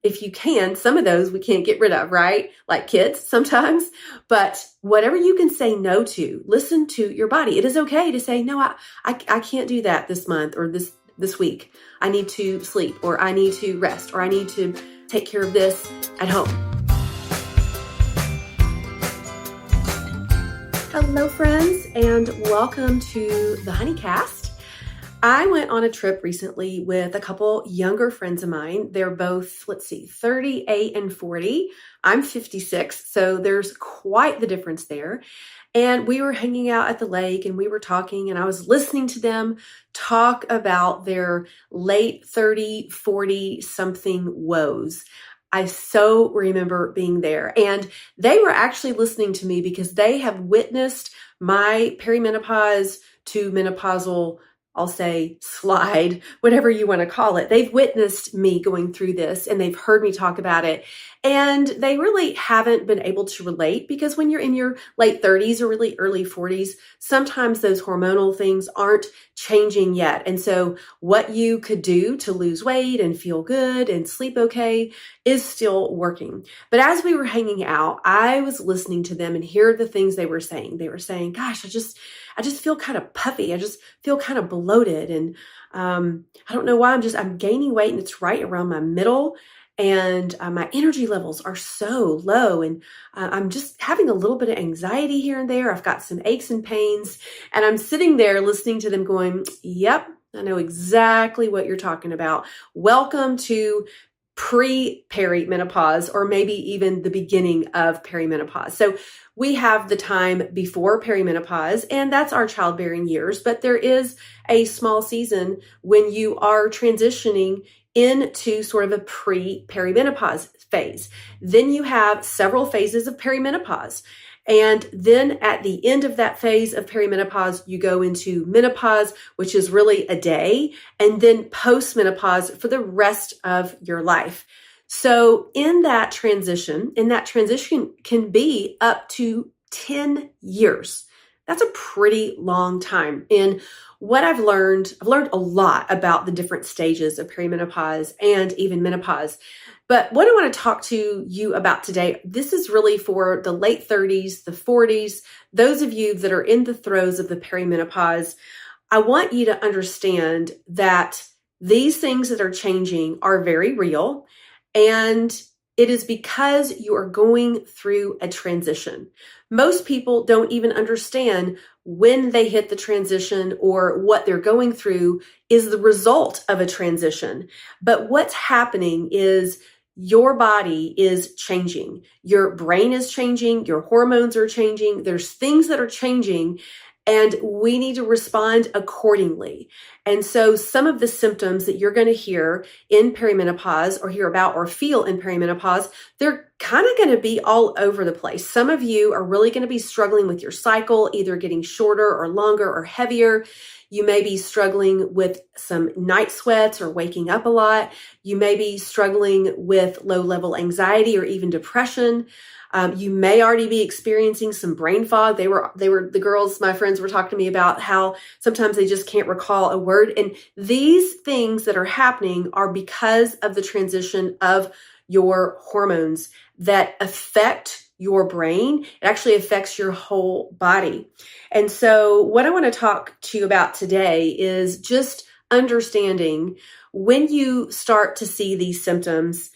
if you can, some of those we can't get rid of, right? Like kids sometimes, but whatever you can say no to, listen to your body. It is okay to say, no, I can't do that this month or this week. I need to sleep, or I need to rest, or I need to take care of this at home. Hello, friends, and welcome to the Honeycast. I went on a trip recently with a couple younger friends of mine. They're both, 38 and 40. I'm 56, so there's quite the difference there. And we were hanging out at the lake and we were talking, and I was listening to them talk about their late 30, 40 something woes. I so remember being there, and they were actually listening to me because they have witnessed my perimenopause to menopausal, I'll say, slide, whatever you want to call it. They've witnessed me going through this, and they've heard me talk about it. And they really haven't been able to relate, because when you're in your late 30s or really early 40s, sometimes those hormonal things aren't changing yet. And so what you could do to lose weight and feel good and sleep okay is still working. But as we were hanging out, I was listening to them and hear the things they were saying. They were saying, gosh, I just feel kind of puffy. I just feel kind of bloated. And I don't know why, I'm gaining weight, and it's right around my middle. And my energy levels are so low, and I'm just having a little bit of anxiety here and there. I've got some aches and pains, and I'm sitting there listening to them going, yep, I know exactly what you're talking about. Welcome to pre-perimenopause, or maybe even the beginning of perimenopause. So we have the time before perimenopause, and that's our childbearing years, but there is a small season when you are transitioning into sort of a pre-perimenopause phase. Then you have several phases of perimenopause. And then at the end of that phase of perimenopause, you go into menopause, which is really a day, and then postmenopause for the rest of your life. So in that transition can be up to 10 years. That's a pretty long time. And what I've learned a lot about the different stages of perimenopause and even menopause. But what I want to talk to you about today, this is really for the late 30s, the 40s, those of you that are in the throes of the perimenopause. I want you to understand that these things that are changing are very real, and it is because you are going through a transition. Most people don't even understand when they hit the transition, or what they're going through is the result of a transition. But what's happening is your body is changing. Your brain is changing. Your hormones are changing. There's things that are changing, and we need to respond accordingly. And so some of the symptoms that you're going to hear in perimenopause, or hear about or feel in perimenopause, they're kind of going to be all over the place. Some of you are really going to be struggling with your cycle, either getting shorter or longer or heavier. You may be struggling with some night sweats or waking up a lot. You may be struggling with low-level anxiety or even depression. You may already be experiencing some brain fog. The girls, my friends, were talking to me about how sometimes they just can't recall a word. And these things that are happening are because of the transition of your hormones that affect your brain. It actually affects your whole body. And so what I want to talk to you about today is just understanding when you start to see these symptoms.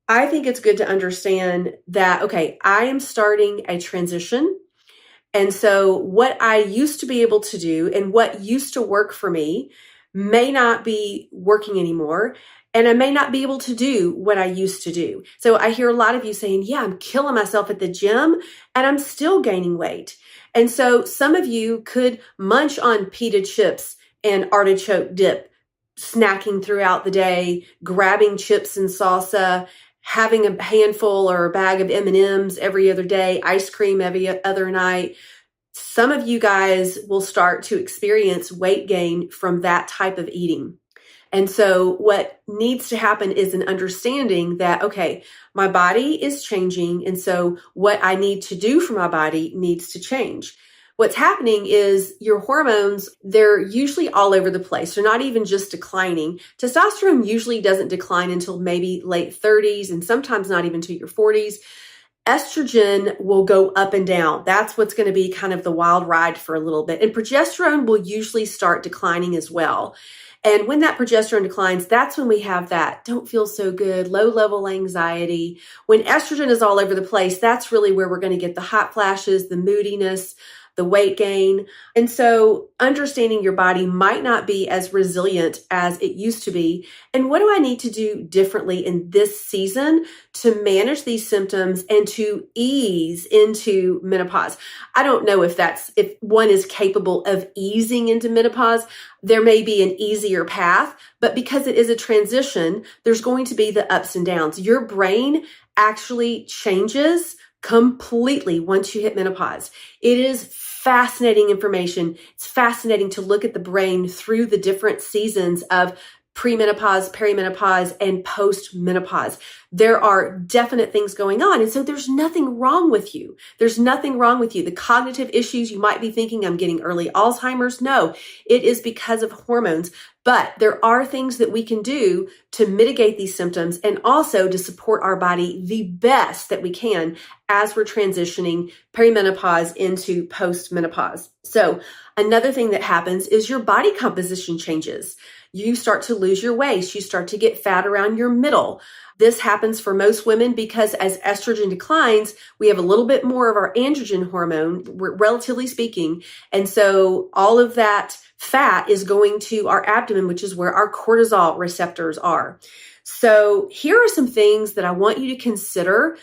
I think it's good to understand that, okay, I am starting a transition. And so what I used to be able to do and what used to work for me may not be working anymore. And I may not be able to do what I used to do. So I hear a lot of you saying, yeah, I'm killing myself at the gym and I'm still gaining weight. And so some of you could munch on pita chips and artichoke dip, snacking throughout the day, grabbing chips and salsa, having a handful or a bag of M&Ms every other day, ice cream every other night. Some of you guys will start to experience weight gain from that type of eating. And so what needs to happen is an understanding that, okay, my body is changing. And so what I need to do for my body needs to change. what's happening is your hormones, they're usually all over the place. They're not even just declining. Testosterone usually doesn't decline until maybe late 30s and sometimes not even to your 40s. Estrogen will go up and down. That's what's going to be kind of the wild ride for a little bit. And progesterone will usually start declining as well. And when that progesterone declines, that's when we have that don't feel so good, low level anxiety. When estrogen is all over the place, that's really where we're going to get the hot flashes, the moodiness, the weight gain. And so understanding your body might not be as resilient as it used to be. And what do I need to do differently in this season to manage these symptoms and to ease into menopause? I don't know if one is capable of easing into menopause. There may be an easier path, but because it is a transition, there's going to be the ups and downs. Your brain actually changes completely once you hit menopause. It is fascinating information. It's fascinating to look at the brain through the different seasons of premenopause, perimenopause, and postmenopause. There are definite things going on. And so there's nothing wrong with you. There's nothing wrong with you. The cognitive issues, you might be thinking, I'm getting early Alzheimer's. No, it is because of hormones. But there are things that we can do to mitigate these symptoms and also to support our body the best that we can as we're transitioning perimenopause into postmenopause. So another thing that happens is your body composition changes. You start to lose your waist. You start to get fat around your middle. This happens for most women because as estrogen declines, we have a little bit more of our androgen hormone, relatively speaking. And so all of that fat is going to our abdomen, which is where our cortisol receptors are. So here are some things that I want you to consider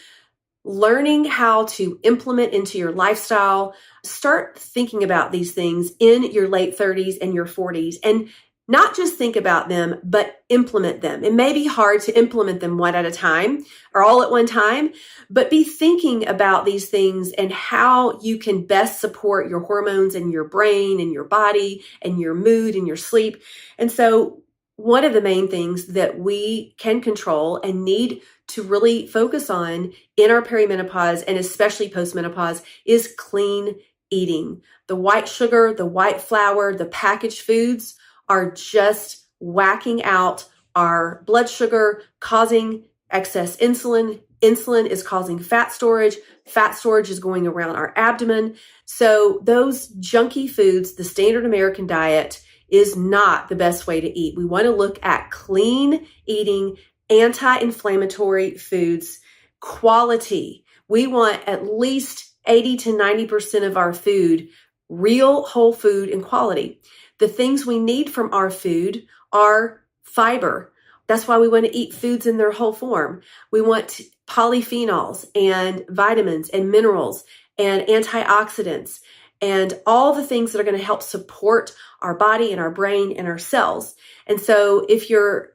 learning how to implement into your lifestyle. Start thinking about these things in your late 30s and your 40s, and not just think about them, but implement them. It may be hard to implement them one at a time or all at one time, but be thinking about these things and how you can best support your hormones and your brain and your body and your mood and your sleep. And so one of the main things that we can control and need to really focus on in our perimenopause and especially postmenopause is clean eating. The white sugar, the white flour, the packaged foods are just whacking out our blood sugar, causing excess insulin. Insulin is causing fat storage. Fat storage is going around our abdomen. So those junky foods, the standard American diet, is not the best way to eat. We want to look at clean eating, anti-inflammatory foods, quality. We want at least 80 to 90% of our food, real whole food and quality. The things we need from our food are fiber. That's why we want to eat foods in their whole form. We want polyphenols and vitamins and minerals and antioxidants and all the things that are going to help support our body and our brain and our cells. And so if you're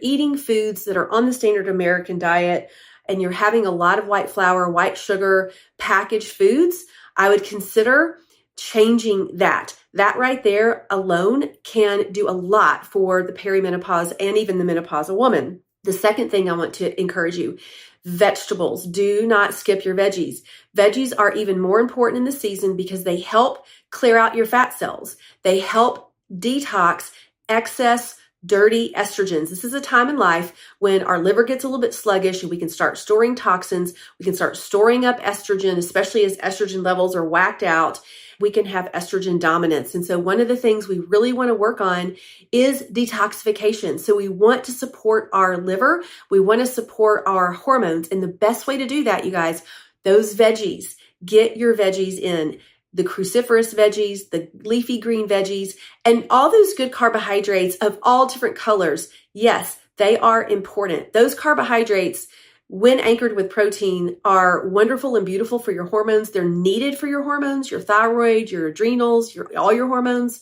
eating foods that are on the standard American diet and you're having a lot of white flour, white sugar, packaged foods, I would consider changing that. That right there alone can do a lot for the perimenopause and even the menopausal woman. The second thing I want to encourage you, vegetables. Do not skip your veggies. Veggies are even more important in the season because they help clear out your fat cells. They help detox excess dirty estrogens. This is a time in life when our liver gets a little bit sluggish and we can start storing toxins. We can start storing up estrogen, especially as estrogen levels are whacked out. We can have estrogen dominance. And so one of the things we really want to work on is detoxification. So we want to support our liver. We want to support our hormones. And the best way to do that, you guys, those veggies, get your veggies in. The cruciferous veggies, the leafy green veggies, and all those good carbohydrates of all different colors. Yes, they are important. Those carbohydrates, when anchored with protein, are wonderful and beautiful for your hormones. They're needed for your hormones, your thyroid, your adrenals, all your hormones.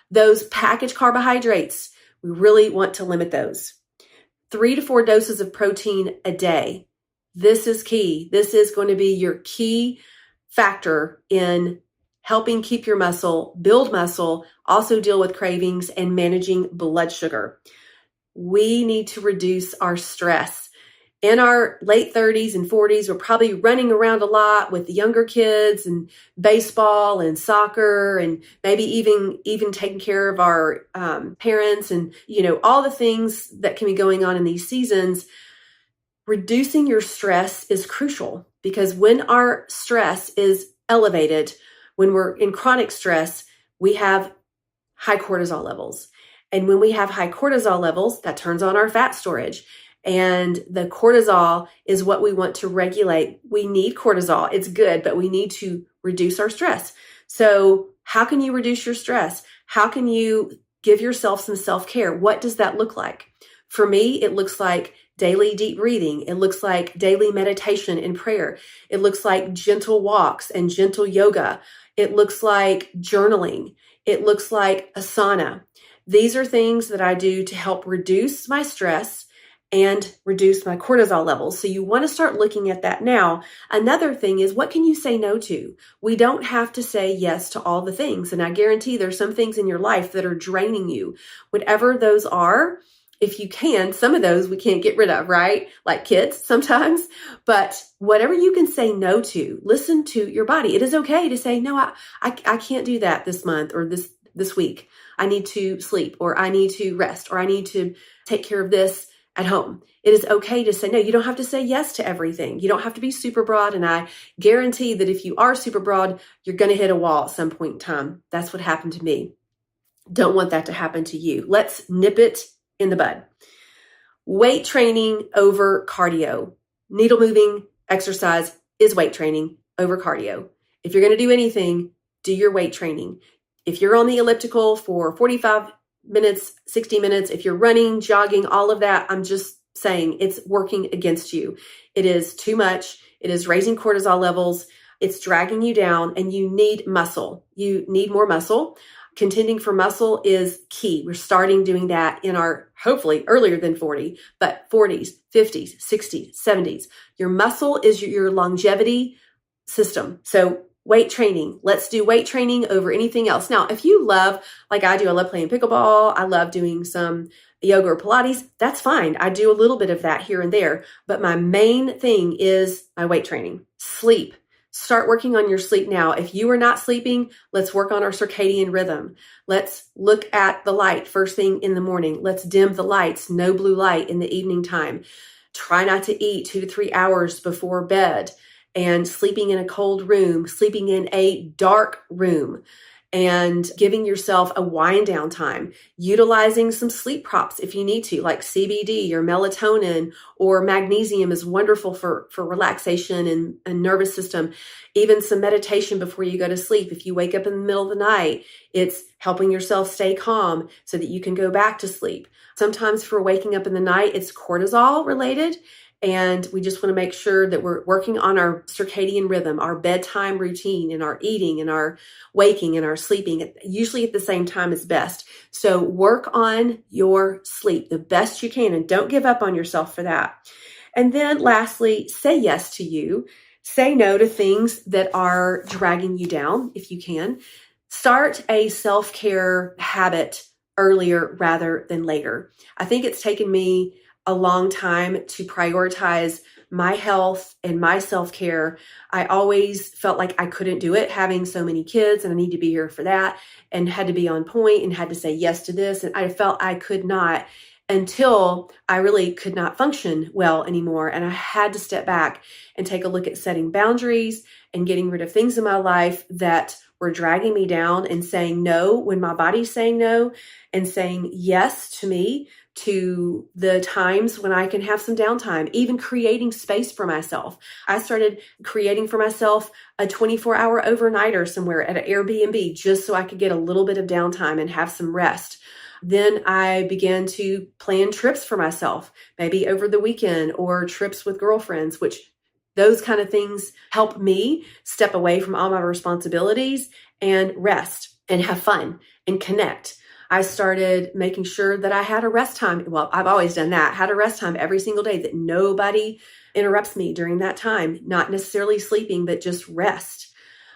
Those packaged carbohydrates, we really want to limit those. 3 to 4 doses of protein a day. This is key. This is going to be your key factor in helping keep your muscle, build muscle, also deal with cravings and managing blood sugar. We need to reduce our stress. in our late 30s and 40s, we're probably running around a lot with the younger kids and baseball and soccer and maybe even taking care of our parents and, all the things that can be going on in these seasons. Reducing your stress is crucial because when our stress is elevated, when we're in chronic stress, we have high cortisol levels. And when we have high cortisol levels, that turns on our fat storage. And the cortisol is what we want to regulate. We need cortisol. It's good, but we need to reduce our stress. So how can you reduce your stress? How can you give yourself some self-care? What does that look like? For me, it looks like daily deep breathing. It looks like daily meditation and prayer. It looks like gentle walks and gentle yoga. It looks like journaling. It looks like asana. These are things that I do to help reduce my stress and reduce my cortisol levels. So you want to start looking at that now. Another thing is, what can you say no to? We don't have to say yes to all the things. And I guarantee there's some things in your life that are draining you. Whatever those are, if you can, some of those we can't get rid of, right? Like kids sometimes, but whatever you can say no to, listen to your body. It is okay to say, no, I can't do that this month or this week. I need to sleep, or I need to rest, or I need to take care of this at home. It is okay to say no. You don't have to say yes to everything. You don't have to be super broad. And I guarantee that if you are super broad, you're going to hit a wall at some point in time. That's what happened to me. Don't want that to happen to you. Let's nip it in the bud. Weight training over cardio. Needle moving exercise is weight training over cardio. If you're going to do anything, do your weight training. If you're on the elliptical for 45 minutes, 60 minutes, if you're running, jogging, all of that, I'm just saying it's working against you. It is too much. It is raising cortisol levels. It's dragging you down, and you need muscle. You need more muscle. Contending for muscle is key. We're starting doing that in our, hopefully earlier than 40, but 40s, 50s, 60s, 70s. Your muscle is your longevity system. So weight training. Let's do weight training over anything else. Now, if you love, like I do, I love playing pickleball. I love doing some yoga or Pilates. That's fine. I do a little bit of that here and there. But my main thing is my weight training. Sleep. Start working on your sleep now. If you are not sleeping, let's work on our circadian rhythm. Let's look at the light first thing in the morning. Let's dim the lights, no blue light in the evening time. Try not to eat 2 to 3 hours before bed, and sleeping in a cold room, sleeping in a dark room, and giving yourself a wind down time, utilizing some sleep props if you need to, like CBD or melatonin or magnesium is wonderful for relaxation and nervous system. Even some meditation before you go to sleep. If you wake up in the middle of the night, it's helping yourself stay calm so that you can go back to sleep. Sometimes for waking up in the night, it's cortisol related. And we just want to make sure that we're working on our circadian rhythm, our bedtime routine, and our eating and our waking and our sleeping, usually at the same time is best. So work on your sleep the best you can, and don't give up on yourself for that. And then lastly, say yes to you. Say no to things that are dragging you down if you can. Start a self-care habit earlier rather than later. I think it's taken me a long time to prioritize my health and my self-care. I always felt like I couldn't do it, having so many kids, and I need to be here for that, and had to be on point and had to say yes to this. And I felt I could not, until I really could not function well anymore. And I had to step back and take a look at setting boundaries and getting rid of things in my life that were dragging me down, and saying no when my body's saying no, and saying yes to me, to the times when I can have some downtime, even creating space for myself. I started creating for myself a 24-hour overnighter somewhere at an Airbnb, just so I could get a little bit of downtime and have some rest. Then I began to plan trips for myself, maybe over the weekend, or trips with girlfriends, which those kind of things help me step away from all my responsibilities and rest and have fun and connect. I started making sure that I had a rest time. Well, I've always done that. Had a rest time every single day, that nobody interrupts me during that time. Not necessarily sleeping, but just rest.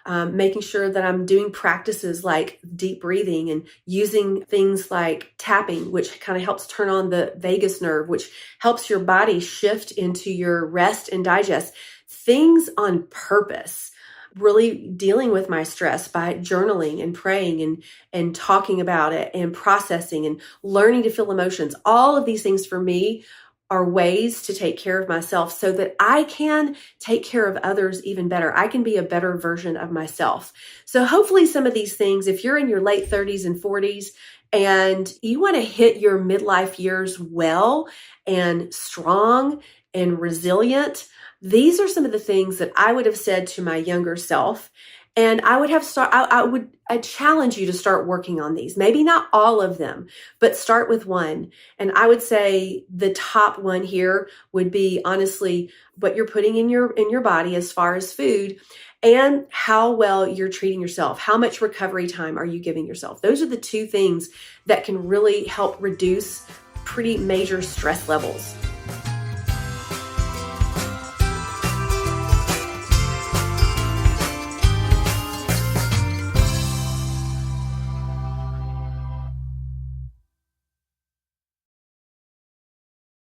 making sure that I'm doing practices like deep breathing and using things like tapping, which kind of helps turn on the vagus nerve, which helps your body shift into your rest and digest. Things on purpose. Really dealing with my stress by journaling and praying and talking about it and processing and learning to feel emotions. All of these things for me are ways to take care of myself so that I can take care of others even better. I can be a better version of myself. So hopefully some of these things, if you're in your late 30s and 40s and you want to hit your midlife years well and strong and resilient, these are some of the things that I would have said to my younger self. And I would challenge you to start working on these. Maybe not all of them, but start with one. And I would say the top one here would be honestly what you're putting in your body as far as food and how well you're treating yourself. How much recovery time are you giving yourself? Those are the two things that can really help reduce pretty major stress levels.